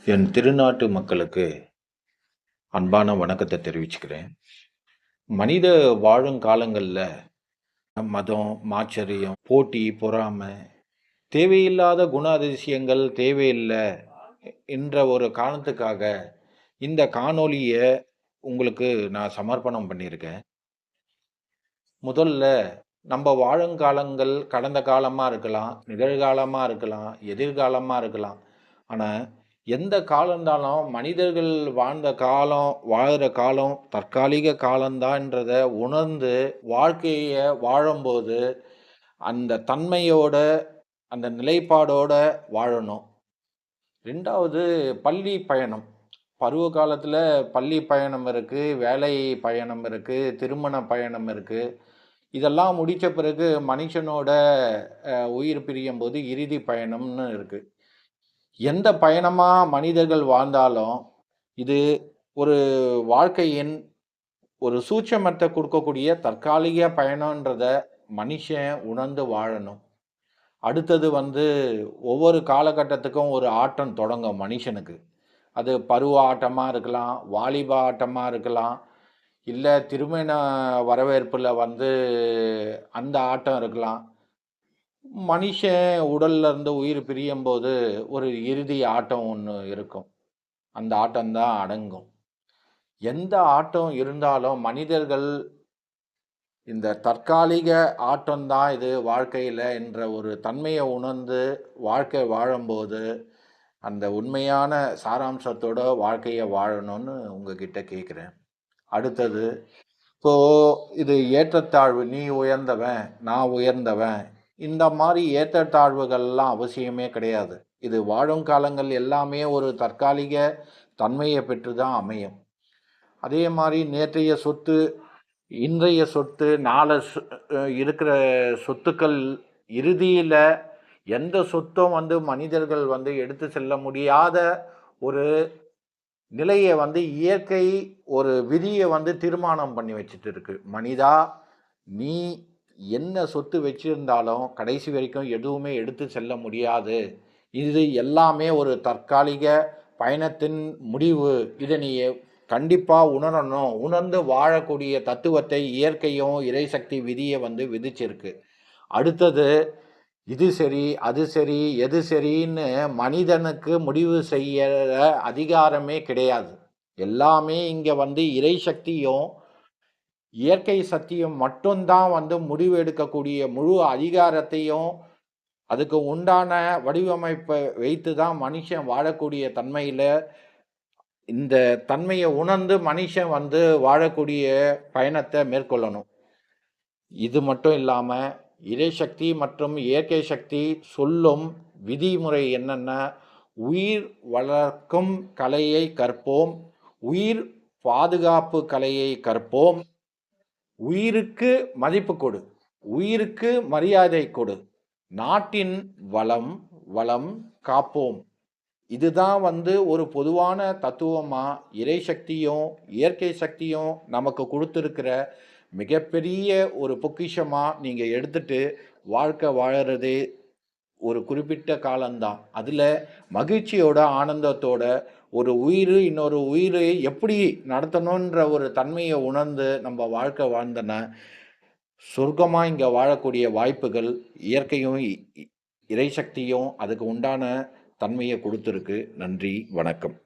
என் திருநாட்டு மக்களுக்கு அன்பான வணக்கத்தை தெரிவிச்சுக்கிறேன். மனித வாழும் காலங்களில் மதம், மாச்சரியம், போட்டி, பொறாமை, தேவையில்லாத குண அதிசயங்கள் தேவையில்லை என்ற ஒரு காரணத்துக்காக இந்த காணொளியை உங்களுக்கு நான் சமர்ப்பணம் பண்ணியிருக்கேன். முதல்ல நம்ம வாழும் காலங்கள் கடந்த காலமாக இருக்கலாம், நிகழ்காலமாக இருக்கலாம், எதிர்காலமாக இருக்கலாம். ஆனால் எந்த காலம் இருந்தாலும் மனிதர்கள் வாழ்கிற காலம் தற்காலிக காலந்தான்றத உணர்ந்து வாழ்க்கையை வாழும்போது அந்த தன்மையோட அந்த நிலைப்பாடோட வாழணும். 2வது பள்ளி பயணம். பருவ காலத்தில் பள்ளி பயணம் இருக்குது, வேலை பயணம் இருக்குது, திருமண பயணம் இருக்குது. இதெல்லாம் முடித்த பிறகு மனுஷனோட உயிர் பிரியும் போது இறுதி பயணம்னு இருக்குது. எந்த பயணமாக மனிதர்கள் வாழ்ந்தாலும் இது ஒரு வாழ்க்கையின் ஒரு சூட்சமத்தை கொடுக்கக்கூடிய தற்காலிக பயணன்றத மனுஷன் உணர்ந்து வாழணும். அடுத்தது ஒவ்வொரு காலகட்டத்துக்கும் ஒரு ஆட்டம் தொடங்கும் மனுஷனுக்கு. அது பருவ ஆட்டமாக இருக்கலாம், வாலிப ஆட்டமாக இருக்கலாம், இல்லை திருமண வரவேற்பில் அந்த ஆட்டம் இருக்கலாம். மனுஷன் உடல்ல இருந்து உயிர் பிரியும் போது ஒரு இறுதி ஆட்டம் ஒன்று இருக்கும். அந்த ஆட்டம்தான் அடங்கும். எந்த ஆட்டம் இருந்தாலும் மனிதர்கள் இந்த தற்காலிக ஆட்டம்தான் இது வாழ்க்கையில் என்ற ஒரு தன்மையை உணர்ந்து வாழ்க்கை வாழும்போது அந்த உண்மையான சாராம்சத்தோட வாழ்க்கையை வாழணும்னு உங்ககிட்ட கேட்குறேன். அடுத்தது, இது ஏற்றத்தாழ்வு, நீ உயர்ந்தவன் நான் உயர்ந்தவன், இந்த மாதிரி ஏற்றத்தாழ்வுகள்லாம் அவசியமே கிடையாது. இது வாழும் காலங்கள் எல்லாமே ஒரு தற்காலிக தன்மையை பெற்று தான் அமையும். அதே மாதிரி நேற்றைய சொத்து, இன்றைய சொத்து, நாளை இருக்கிற சொத்துக்கள் இறுதியில் எந்த சொத்தும் மனிதர்கள் எடுத்து செல்ல முடியாத ஒரு நிலையை இயற்கை ஒரு விதியை தீர்மானம் பண்ணி வச்சுட்டு இருக்கு. மனிதா, நீ என்ன சொத்து வச்சிருந்தாலும் கடைசி வரைக்கும் எதுவுமே எடுத்து செல்ல முடியாது. இது எல்லாமே ஒரு தற்காலிக பயணத்தின் முடிவு. இதை நீ கண்டிப்பாக உணரணும். உணர்ந்து வாழக்கூடிய தத்துவத்தை இயற்கையும் இறைசக்தி விதியை விதிச்சிருக்கு. அடுத்தது, இது சரி அது சரி எது சரின்னு மனிதனுக்கு முடிவு செய்ய அதிகாரமே கிடையாது. எல்லாமே இங்கே இறை சக்தியும் இயற்கை சக்தியும் மட்டும்தான் முடிவு எடுக்கக்கூடிய முழு அதிகாரத்தையும் அதுக்கு உண்டான வடிவமைப்பை வைத்து தான் மனுஷன் வாழக்கூடிய தன்மையில் இந்த தன்மையை உணர்ந்து மனுஷன் வாழக்கூடிய பயணத்தை மேற்கொள்ளணும். இது மட்டும் இல்லாமல் இறைசக்தி மற்றும் இயற்கை சக்தி சொல்லும் விதிமுறை என்னென்ன, உயிர் வளர்க்கும் கலையை கற்போம், உயிர் பாதுகாப்பு கலையை கற்போம், உயிருக்கு மதிப்பு கொடு, உயிருக்கு மரியாதை கொடு, நாட்டின் வளம் காப்போம். இதுதான் ஒரு பொதுவான தத்துவமாக இறைசக்தியும் இயற்கை சக்தியும் நமக்கு கொடுத்துருக்கிற மிகப்பெரிய ஒரு பொக்கிஷமாக நீங்கள் எடுத்துட்டு வாழ்க்கை வாழறதே ஒரு குறிப்பிட்ட காலம்தான். அதில் மகிழ்ச்சியோட ஆனந்தத்தோட ஒரு உயிர் இன்னொரு உயிரை எப்படி நடத்தணுன்ற ஒரு தன்மையை உணர்ந்து நம்ம வாழ்க்கை வாழ்ந்தன சொர்க்கமாக இங்கே வாழக்கூடிய வாய்ப்புகள் இயற்கையும் இறைசக்தியும் அதுக்கு உண்டான தன்மையை கொடுத்துருக்கு. நன்றி, வணக்கம்.